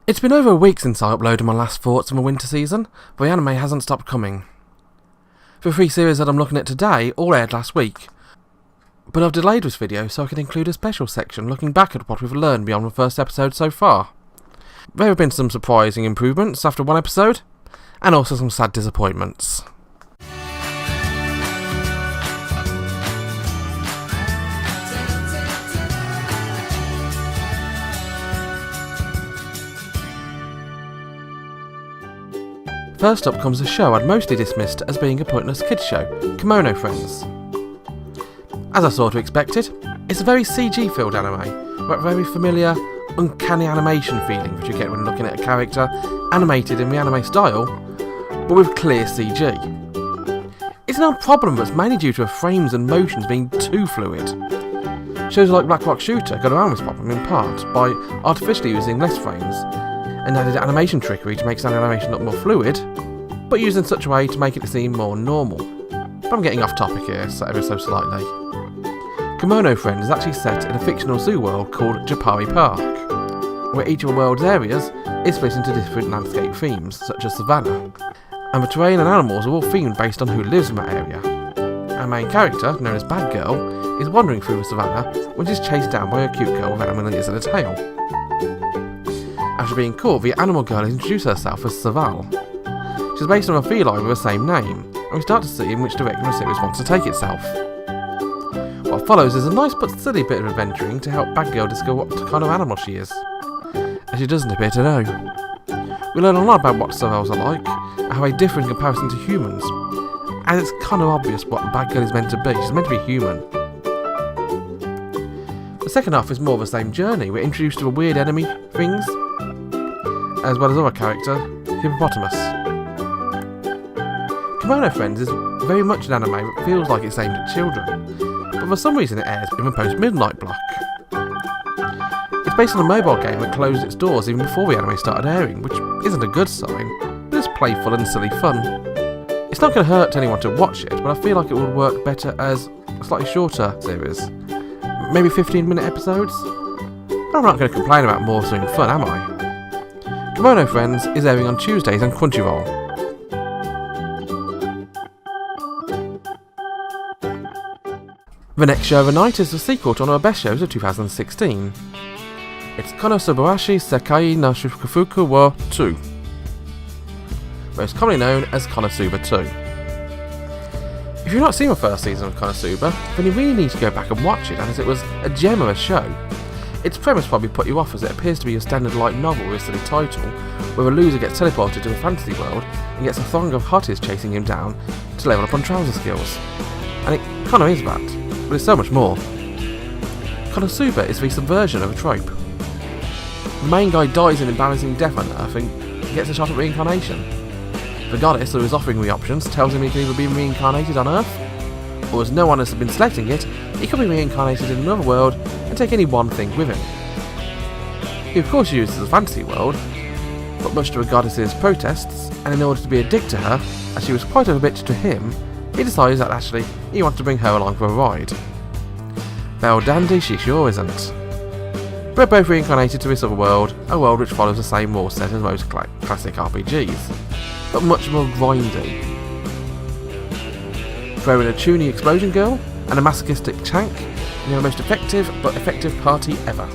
It's been over a week since I uploaded my last thoughts on the winter season, but the anime hasn't stopped coming. The 3 series that I'm looking at today all aired last week, but I've delayed this video so I can include a special section looking back at what we've learned beyond the first episode so far. There have been some surprising improvements after one episode, and also some sad disappointments. First up comes a show I'd mostly dismissed as being a pointless kids show, Kimono Friends. As I sort of expected, it's a very CG-filled anime, with a very familiar, uncanny animation feeling that you get when looking at a character animated in the anime style, but with clear CG. It's no problem, but it's mainly due to the frames and motions being too fluid. Shows like Black Rock Shooter got around this problem in part by artificially using less frames, and added animation trickery to make some animation look more fluid, but used in such a way to make it seem more normal. But I'm getting off topic here, so ever so slightly. Kimono Friends is actually set in a fictional zoo world called Japari Park, where each of the world's areas is split into different landscape themes, such as savannah, and the terrain and animals are all themed based on who lives in that area. Our main character, known as Bad Girl, is wandering through the savannah when she's chased down by a cute girl with animal ears and a tail. After being caught, the animal girl introduced herself as Saval. She's based on a feline with the same name, and we start to see in which direction the series wants to take itself. What follows is a nice but silly bit of adventuring to help Bad Girl discover what kind of animal she is, and she doesn't appear to know. We learn a lot about what Savals are like, and how they differ in comparison to humans, and it's kind of obvious what Bad Girl is meant to be. She's meant to be human. The second half is more of the same journey. We're introduced to the weird enemy things, as well as other character, Hippopotamus. Kimono Friends is very much an anime that feels like it's aimed at children, but for some reason it airs in the post-midnight block. It's based on a mobile game that closed its doors even before the anime started airing, which isn't a good sign, but it's playful and silly fun. It's not going to hurt anyone to watch it, but I feel like it would work better as a slightly shorter series. Maybe 15-minute episodes? But I'm not going to complain about more being fun, am I? Kimono Friends is airing on Tuesdays on Crunchyroll. The next show of the night is the sequel to one of the best shows of 2016. It's Konosubarashi Sekai no Shufuku wo 2, most commonly known as Konosuba 2. If you've not seen the first season of Konosuba, then you really need to go back and watch it, as it was a gem of a show. Its premise probably put you off, as it appears to be a standard light novel with a silly title, where a loser gets teleported to a fantasy world and gets a throng of hotties chasing him down to level up on trouser skills. And it kind of is that, but it's so much more. Konosuba is the subversion of a trope. The main guy dies an embarrassing death on Earth and gets a shot at reincarnation. The goddess, who is offering the options, tells him he can either be reincarnated on Earth, or as no one has been selecting it, he can be reincarnated in another world and take any one thing with him. He of course uses a fantasy world, but much to the goddess's protests, and in order to be a dick to her, as she was quite a bitch to him, he decides that actually he wants to bring her along for a ride. Well, dandy, she sure isn't. We're both reincarnated to this other world, a world which follows the same rule set as most classic RPGs, but much more grindy. Throw in a toony explosion girl and a masochistic tank, and you're the most effective party ever.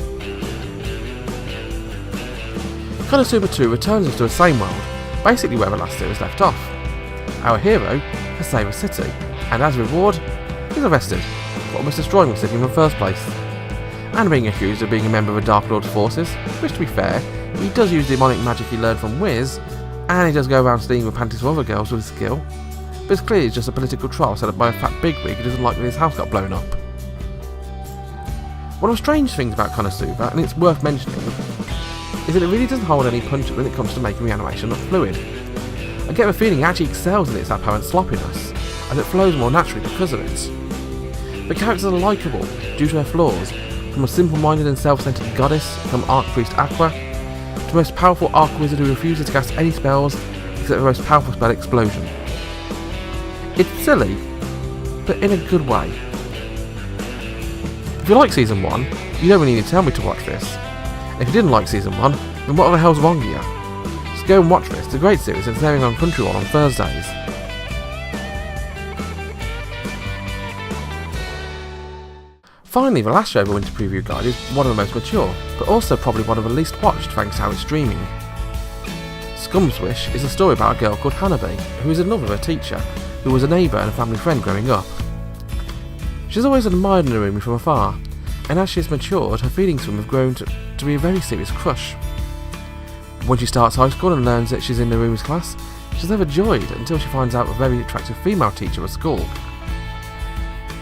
Konosuba 2 returns us to the same world, basically where the last series left off. Our hero has saved a city, and as a reward, he's arrested for almost destroying the city in the first place, and being accused of being a member of the Dark Lord's forces, which to be fair, he does use demonic magic he learned from Wiz, and he does go around stealing the panties of other girls with his skill, but it's clearly just a political trial set up by a fat bigwig who doesn't like when his house got blown up. One of the strange things about Konosuba, and it's worth mentioning, is that it really doesn't hold any punch when it comes to making the animation look fluid. I get the feeling it actually excels in its apparent sloppiness, as it flows more naturally because of it. The characters are likeable due to their flaws, from a simple-minded and self-centered goddess from Archpriest Aqua, to the most powerful Arc Wizard who refuses to cast any spells except the most powerful spell Explosion. It's silly, but in a good way. If you like Season 1, you don't really need to tell me to watch this. If you didn't like Season 1, And what the hell's wrong here? Just go and watch this. It's a great series. It's airing on Crunchyroll on Thursdays. Finally, the last show of the Winter Preview Guide is one of the most mature, but also probably one of the least watched thanks to how it's streaming. Scum's Wish is a story about a girl called Hanabi, who is in love with her teacher, who was a neighbour and a family friend growing up. She's always admired Narumi from afar, and as she has matured, her feelings for him have grown to be a very serious crush. When she starts high school and learns that she's in Narumi's class, she's overjoyed until she finds out a very attractive female teacher at school.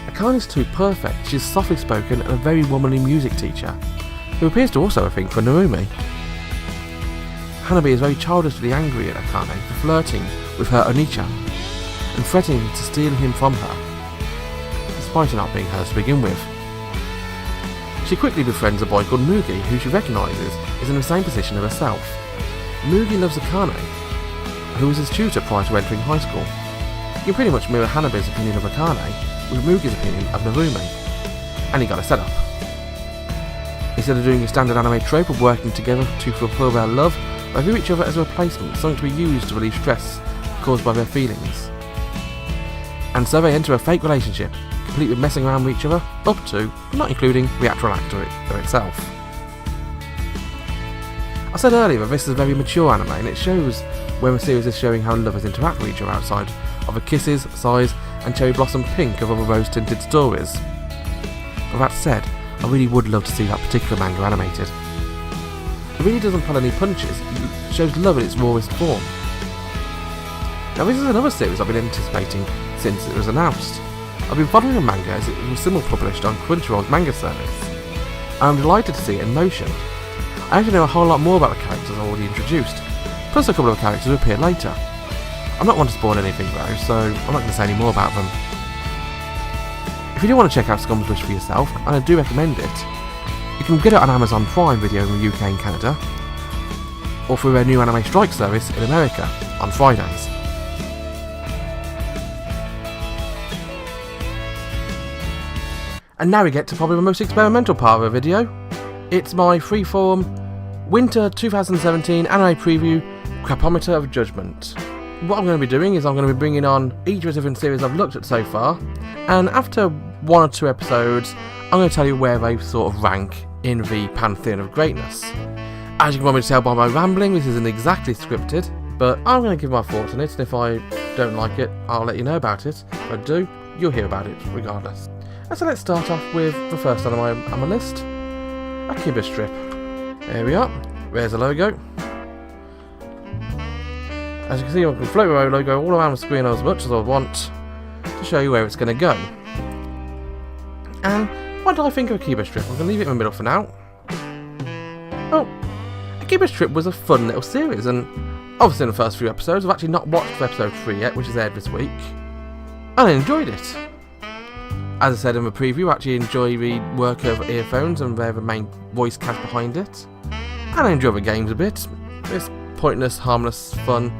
Akane's too perfect. She's softly spoken and a very womanly music teacher, who appears to also have a thing for Narumi. Hanabi is very childishly angry at Akane for flirting with her Onichan, and threatening to steal him from her, despite it not being hers to begin with. She quickly befriends a boy called Mugi, who she recognises is in the same position as herself. Mugi loves Akane, who was his tutor prior to entering high school. You can pretty much mirror Hanabi's opinion of Akane with Mugi's opinion of Narumi, and he got a setup. Instead of doing a standard anime trope of working together to fulfill their love, they view each other as a replacement, something to be used to relieve stress caused by their feelings. And so they enter a fake relationship, complete with messing around with each other, up to, but not including, the actual actor itself. I said earlier that this is a very mature anime, and it shows when the series is showing how lovers interact with each other outside of the kisses, sighs, and cherry blossom pink of other rose-tinted stories. But that said, I really would love to see that particular manga animated. It really doesn't pull any punches, it shows love in its rawest form. Now this is another series I've been anticipating since it was announced. I've been following the manga as it was simul-published on Crunchyroll's manga service, and I'm delighted to see it in motion. I actually know a whole lot more about the characters already introduced, plus a couple of characters who appear later. I'm not one to spoil anything though, so I'm not going to say any more about them. If you do want to check out Scum's Wish for yourself, and I do recommend it, you can get it on Amazon Prime Video in the UK and Canada, or through their new Anime Strike service in America on Fridays. And now we get to probably the most experimental part of the video. It's my freeform Winter 2017 Anime Preview Crapometer of Judgment. What I'm going to be doing is I'm going to be bringing on each of the different series I've looked at so far, and after one or two episodes, I'm going to tell you where they sort of rank in the pantheon of greatness. As you can probably tell by my rambling, this isn't exactly scripted, but I'm going to give my thoughts on it, and if I don't like it, I'll let you know about it. If I do, you'll hear about it regardless. And so let's start off with the first anime on my list, Akiba Strip. There we are, there's the logo. As you can see, I can float my logo all around the screen as much as I want to show you where it's going to go. And what do I think of Akiba Strip? I'm going to leave it in the middle for now. Well, Akiba Strip was a fun little series, and obviously in the first few episodes, I've actually not watched episode 3 yet, which is aired this week, and I enjoyed it. As I said in the preview, I actually enjoy the work of earphones and they're the main voice cast behind it, and I enjoy the games a bit. It's pointless, harmless fun,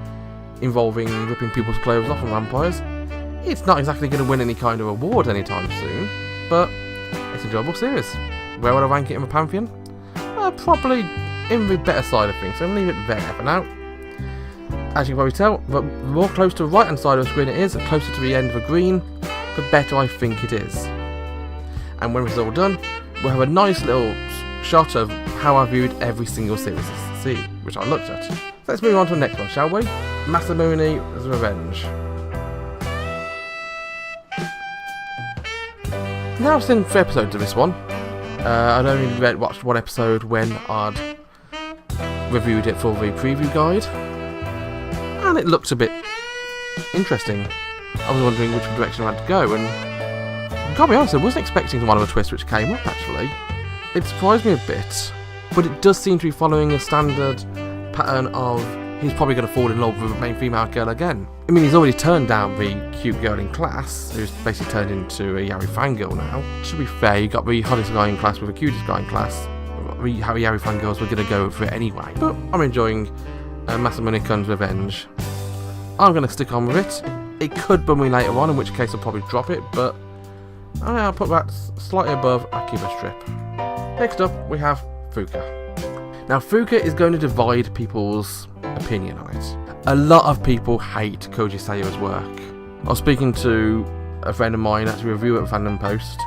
involving ripping people's clothes off and vampires. It's not exactly going to win any kind of award anytime soon, but it's an enjoyable series. Where would I rank it in the pantheon? Probably in the better side of things, so I'm going to leave it there for now. As you can probably tell, the more close to the right hand side of the screen it is, closer to the end of the green, the better I think it is. And when it's all done, we'll have a nice little shot of how I viewed every single series which I looked at. So let's move on to the next one, shall we? Masamune's Revenge. Now I've seen 3 episodes of this one. I'd only watched 1 episode when I'd reviewed it for the preview guide, and it looked a bit interesting. I was wondering which direction I had to go, and I can't be honest, I wasn't expecting one of the twists which came up actually. It surprised me a bit, but it does seem to be following a standard pattern of he's probably going to fall in love with the main female girl again. I mean, he's already turned down the cute girl in class, who's basically turned into a Yari fangirl now. To be fair, you got the hottest guy in class with the cutest guy in class. How Yari fangirls were going to go for it anyway. But I'm enjoying Masamune-kun's Revenge. I'm going to stick on with it. It could bum me later on, in which case I'll probably drop it, but I'll put that slightly above Akiba Strip. Next up, we have Fuka. Now, Fuka is going to divide people's opinion on it. A lot of people hate Koji Sayura's work. I was speaking to a friend of mine, actually a reviewer at Fandom Post,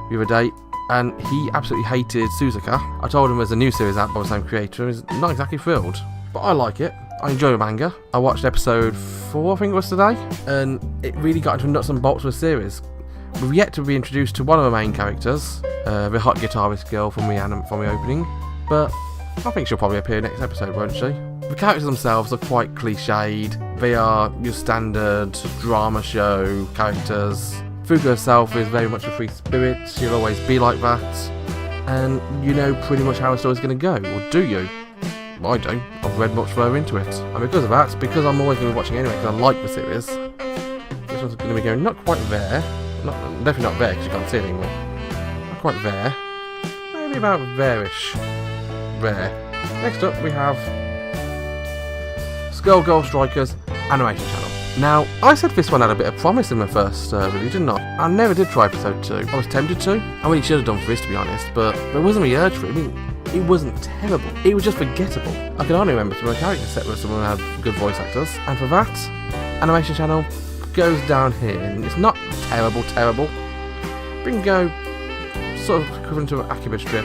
the other day, and he absolutely hated Suzuka. I told him there's a new series out by the same creator, and he's not exactly thrilled. But I like it. I enjoy the manga. I watched episode 4, I think it was today, and it really got into nuts and bolts of the series. We've yet to be introduced to one of the main characters, the hot guitarist girl from the opening, but I think she'll probably appear next episode, won't she? The characters themselves are quite cliched. They are your standard drama show characters. Fuka herself is very much a free spirit. She'll always be like that. And you know pretty much how the story's going to go, or do you? I don't. I've read much further into it. And because of that, because I'm always going to be watching anyway, because I like the series, this one's going to be going not quite there. Definitely not there, because you can't see it anymore. Not quite there. Maybe about there-ish. There. Next up, we have Skull Girl Strikers animation channel. Now, I said this one had a bit of promise in the first review, didn't I? I never did try episode 2. I was tempted to. I really should have done for this, to be honest, but there wasn't any urge for it. I mean, it wasn't terrible. It was just forgettable. I can only remember some of the character set where someone had good voice actors, and for that, animation channel goes down here, and it's not terrible. We can go sort of equivalent to an Akiba strip,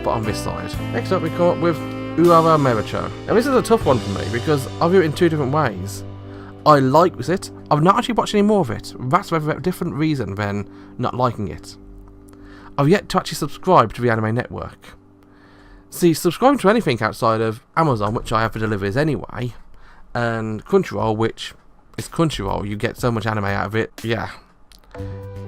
but on this side. Next up, we come up with Urara Mericho. Now, this is a tough one for me because I view it in two different ways. I like it. I've not actually watched any more of it. That's for a different reason than not liking it. I've yet to actually subscribe to the Anime Network. See, subscribing to anything outside of Amazon, which I have for deliveries anyway, and Crunchyroll, which is Crunchyroll, you get so much anime out of it, yeah.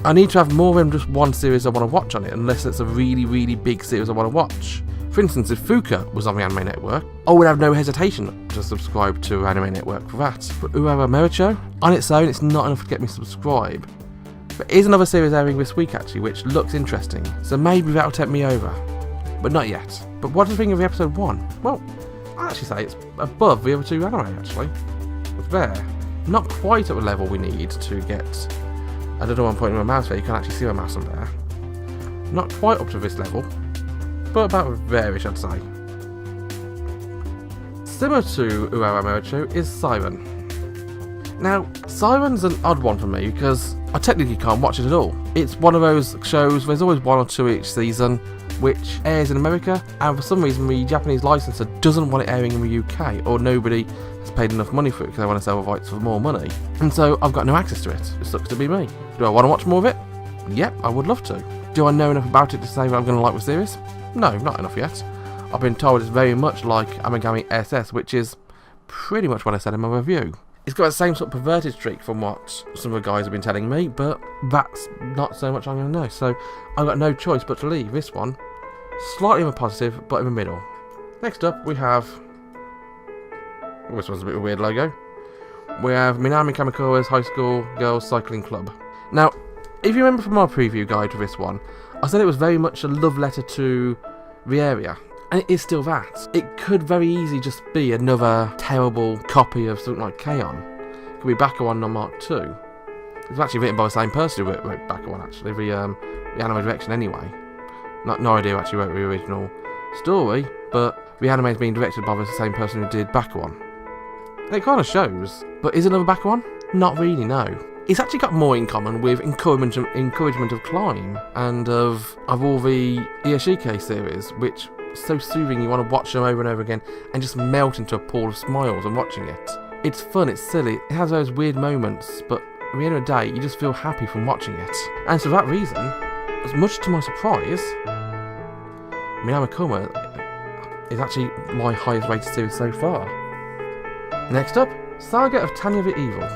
I need to have more than just one series I want to watch on it, unless it's a really, really big series I want to watch. For instance, if Fuka was on the Anime Network, I would have no hesitation to subscribe to Anime Network for that. But Urara Mericho, on its own, it's not enough to get me subscribed. There is another series airing this week actually, which looks interesting, so maybe that'll tempt me over. But not yet. But what do you think of the episode 1? Well, I'd actually say it's above the other two anime actually. It's there. Not quite at the level we need to get... I don't know one point in my mouse there, you can actually see my mouse on there. Not quite up to this level, but about there-ish I'd say. Similar to Urara Mericho is Siren. Now, Siren's an odd one for me because I technically can't watch it at all. It's one of those shows, there's always 1 or 2 each season, which airs in America, and for some reason the Japanese licensor doesn't want it airing in the UK, or nobody has paid enough money for it because they want to sell the rights for more money. And so I've got no access to it. It sucks to be me. Do I want to watch more of it? Yep, I would love to. Do I know enough about it to say that I'm going to like the series? No, not enough yet. I've been told it's very much like Amagami SS, which is pretty much what I said in my review. It's got the same sort of perverted streak from what some of the guys have been telling me, but that's not so much I'm going to know. So I've got no choice but to leave this one slightly more positive, but in the middle. Next up, we have... Oh, this one's a bit of a weird logo. We have Minami Kamikawa's High School Girls Cycling Club. Now, if you remember from our preview guide for this one, I said it was very much a love letter to the area. And it is still that. It could very easily just be another terrible copy of something like K-On! It could be Bakuon no Mark 2. It's actually written by the same person who wrote Bakuon, actually, the anime direction anyway. No idea who actually wrote the original story, but the anime is being directed by the same person who did Bakuon. And it kind of shows, but is it another Bakuon? Not really, no. It's actually got more in common with encouragement of Climb and of all the Iyashike series, which so soothing you want to watch them over and over again and just melt into a pool of smiles when watching it. It's fun, it's silly, it has those weird moments, but at the end of the day you just feel happy from watching it. And for that reason, as much to my surprise, Minami Kuma is actually my highest rated series so far. Next up, Saga of Tanya the Evil.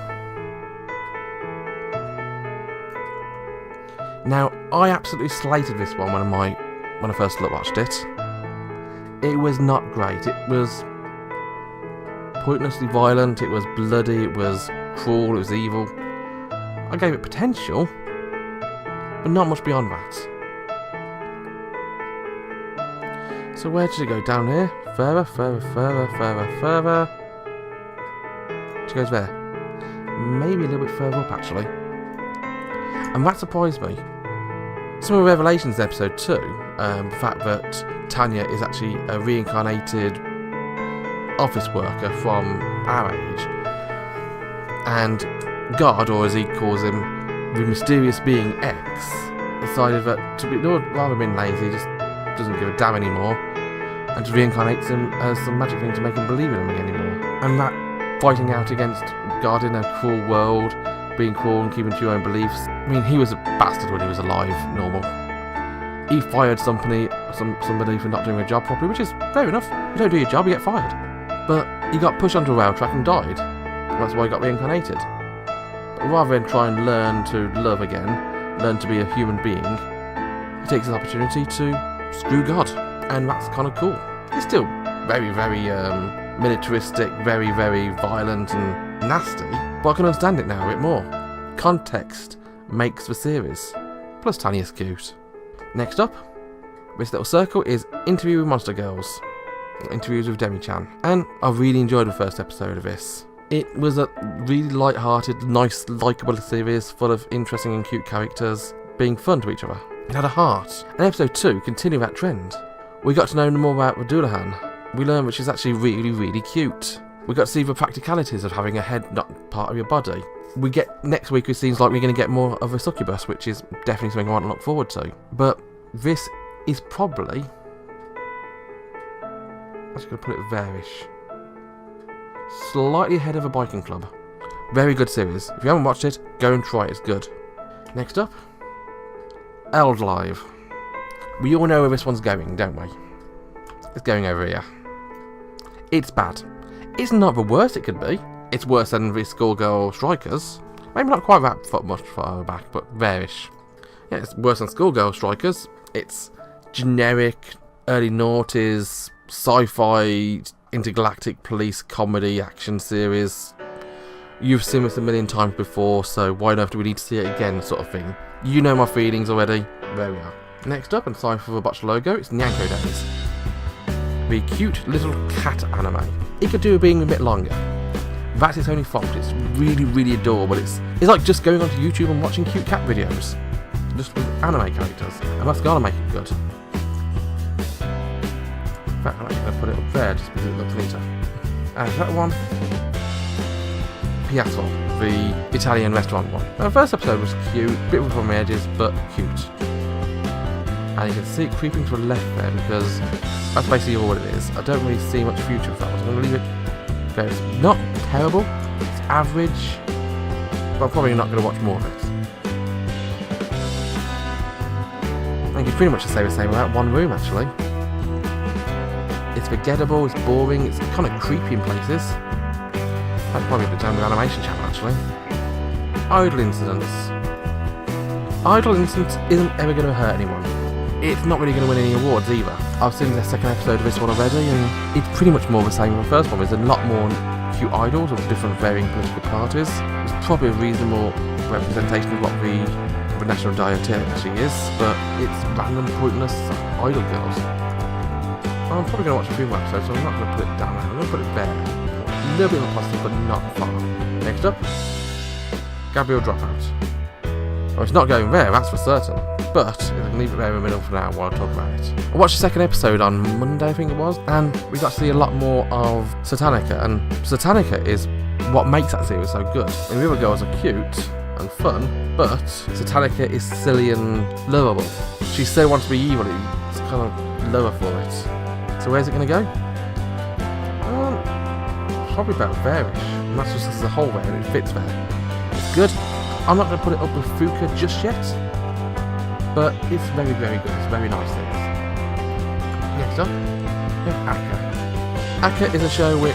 Now, I absolutely slated this one when I first watched it. It was not great. It was pointlessly violent, it was bloody, it was cruel, it was evil. I gave it potential, but not much beyond that. So where did it go? Down here? Further. She goes there. Maybe a little bit further up actually. And that surprised me. Some of the revelations in episode 2 the fact that Tanya is actually a reincarnated office worker from our age, and God, or as he calls him, the mysterious being X, decided that rather than being lazy, he just doesn't give a damn anymore, and just reincarnates him as some magic thing to make him believe in him anymore. And that fighting out against God in a cruel world, being cruel and keeping to your own beliefs. I mean, he was a bastard when he was alive, normal. He fired somebody for not doing a job properly, which is fair enough. You don't do your job, you get fired. But he got pushed onto a rail track and died. And that's why he got reincarnated. But rather than try and learn to love again, learn to be a human being, he takes his opportunity to screw God. And that's kind of cool. He's still very, very militaristic, very, very violent and nasty, but I can understand it now a bit more. Context makes the series. Plus Tanya's cute. Next up, this little circle is Interview with Monster Girls. Interviews with Demi-chan. And I really enjoyed the first episode of this. It was a really light-hearted, nice, likeable series full of interesting and cute characters being fun to each other. It had a heart. And episode 2 continued that trend. We got to know more about Radulahan. We learned that she's actually really, really cute. We got to see the practicalities of having a head not part of your body. We get next week, it seems like we're going to get more of a succubus, which is definitely something I want to look forward to. But this is probably, I'm just going to put it varish, slightly ahead of a biking club. Very good series. If you haven't watched it, go and try it. It's good. Next up, Eld Live. We all know where this one's going, don't we? It's going over here. It's bad. It's not the worst it could be. It's worse than the Schoolgirl Strikers. Maybe not quite that much far back, but varish. Yeah, it's worse than Schoolgirl Strikers. It's generic, early noughties, sci-fi, intergalactic police comedy action series. You've seen this a million times before, so why on earth do we need to see it again, sort of thing. You know my feelings already. There we are. Next up, and sorry for the botched logo, it's Nyanko Days. The cute little cat anime. It could do with being a bit longer. That's its only fault. It's really, really adorable. It's like just going onto YouTube and watching cute cat videos. Just with anime characters. And that's gotta make it good. In fact, I'm actually going to put it up there just because it looks neater. And that one, Piazza, the Italian restaurant one. Now, the first episode was cute, a bit rough on the edges, but cute. And you can see it creeping to the left there because that's basically all it is. I don't really see much future with that one. I'm going to leave it there. It's not terrible, it's average, but I'm probably not going to watch more of it. I think it's pretty much the same about One Room actually. It's forgettable, it's boring, it's kind of creepy in places. That's probably the term of animation channel actually. Idle Incidents. Idle Incidents isn't ever going to hurt anyone. It's not really going to win any awards either. I've seen the second episode of this one already and it's pretty much more the same as the first one. There's a lot more cute idols of different varying political parties. It's probably a reasonable representation of what the National Diet actually is, but it's random, pointless idol girls. I'm probably going to watch a few more episodes, so I'm not going to put it down there. I'm going to put it there. A little bit of a positive, but not far. Next up, Gabriel Dropout. Well, it's not going there, that's for certain. But I can leave it there in the middle for now while I talk about it. I watched the second episode on Monday, I think it was, and we got to see a lot more of Satanica. And Satanica is what makes that series so good. I mean, the other girls are cute and fun, but Satanica is silly and lovable. She so wants to be evil, it's kind of lower for it. So where's it going to go? Probably about there-ish. And that's just as a whole there, and it fits there. It's good. I'm not going to put it up with Fuka just yet, but it's very, very good. It's very nice things. Next up, we have Akka. Akka is a show which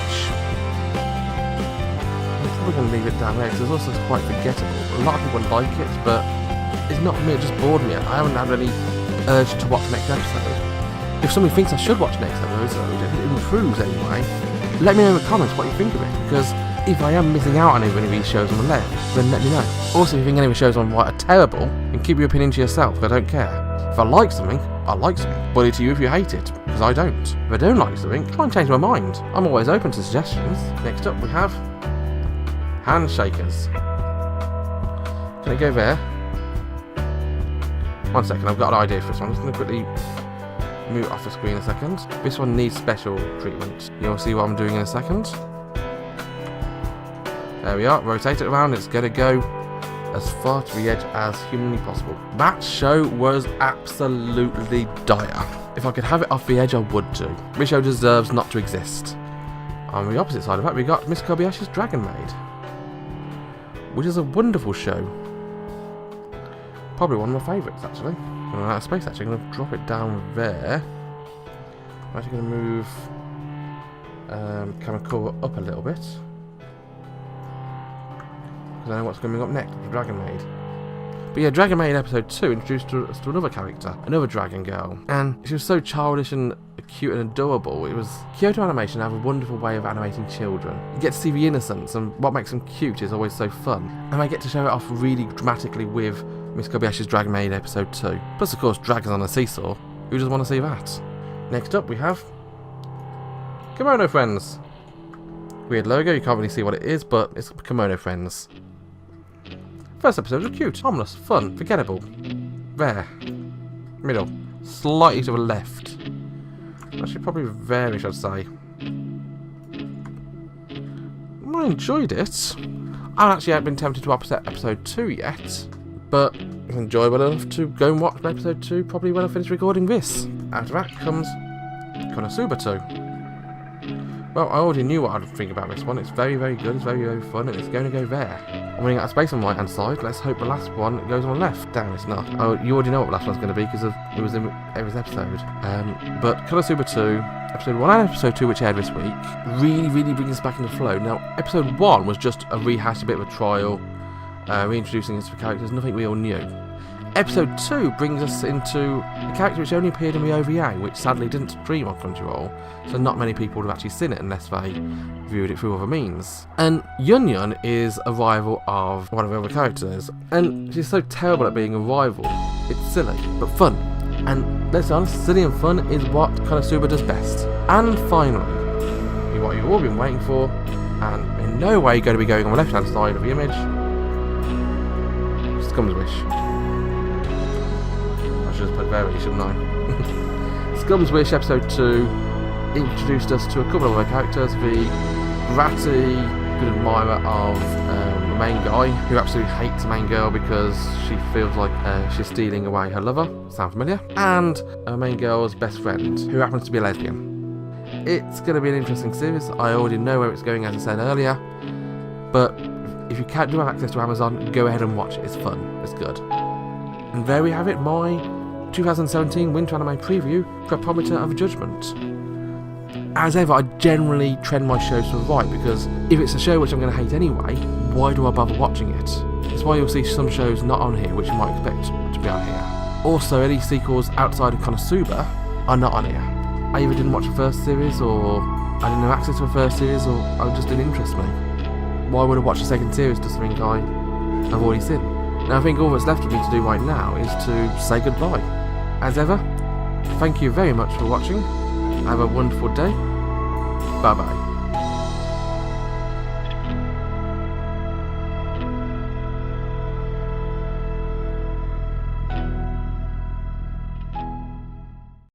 I'm probably going to leave it down there because it's also quite forgettable. A lot of people like it, but it's not for me. It just bored me. I haven't had any urge to watch the next episode. If somebody thinks I should watch the next episode, if it improves anyway, let me know in the comments what you think of it, because if I am missing out on any of these shows on the left, then let me know. Also, if you think any of the shows on right are terrible, then keep your opinion to yourself, I don't care. If I like something, I like something. But it's you if you hate it, because I don't. If I don't like something, try and change my mind. I'm always open to suggestions. Next up we have Handshakers. Can I go there? 1 second, I've got an idea for this one. I'm just going to quickly move it off the screen a second. This one needs special treatment. You'll see what I'm doing in a second. There we are, rotate it around, it's gonna go as far to the edge as humanly possible. That show was absolutely dire. If I could have it off the edge, I would do. This show deserves not to exist. On the opposite side of that, we got Miss Kobayashi's Dragon Maid, which is a wonderful show. Probably one of my favourites, actually. I'm out of space, actually. I'm going to drop it down there. I'm actually going to move Kamakura up a little bit, because I know what's coming up next with the Dragon Maid. But yeah, Dragon Maid episode 2 introduced us to another character, another dragon girl. And she was so childish and cute and adorable. It was Kyoto Animation have a wonderful way of animating children. You get to see the innocence, and what makes them cute is always so fun. And they get to show it off really dramatically with Miss Kobayashi's Dragon Maid episode 2. Plus, of course, dragons on a seesaw. Who doesn't want to see that? Next up, we have Kimono Friends. Weird logo, you can't really see what it is, but it's Kimono Friends. First episode was cute, harmless, fun, forgettable. There. Middle. Slightly to the left. Actually, probably there, I should say. I enjoyed it. I actually haven't been tempted to watch episode 2 yet, but it's enjoyable enough to go and watch episode 2 probably when I finish recording this. After that comes Konosuba 2. Well, I already knew what I'd think about this one. It's very, very good, it's very, very fun, and it's going to go there. I'm running out of space on the right hand side. Let's hope the last one goes on the left. Damn, it's not. Oh, you already know what the last one's going to be because it was in every episode. But Konosuba 2, episode 1 and episode 2, which aired this week, really, really brings us back into flow. Now, episode 1 was just a rehash, a bit of a trial, reintroducing us to the characters, nothing we all knew. Episode 2 brings us into a character which only appeared in the OVA, which sadly didn't stream on Crunchyroll, so not many people would have actually seen it unless they viewed it through other means. And Yun Yun is a rival of one of the other characters, and she's so terrible at being a rival. It's silly, but fun. And let's be honest, silly and fun is what Konosuba does best. And finally, what you've all been waiting for, and in no way going to be going on the left hand side of the image, Scum's Wish. Just put very, shouldn't I? Scum's Wish episode 2 introduced us to a couple of other characters. The bratty good admirer of the main guy, who absolutely hates the main girl because she feels like she's stealing away her lover. Sound familiar? And her main girl's best friend, who happens to be a lesbian. It's going to be an interesting series. I already know where it's going, as I said earlier, but if you do have access to Amazon, go ahead and watch it. It's fun. It's good. And there we have it, my 2017 Winter Anime Preview, Propometer of Judgment. As ever, I generally trend my shows to the right, because if it's a show which I'm going to hate anyway, why do I bother watching it? That's why you'll see some shows not on here, which you might expect to be on here. Also, any sequels outside of Konosuba are not on here. I either didn't watch the first series, or I didn't have access to the first series, or it just didn't interest me. Why would I watch the second series to something I've already seen? Now I think all that's left for me to do right now is to say goodbye. As ever, thank you very much for watching. Have a wonderful day. Bye bye.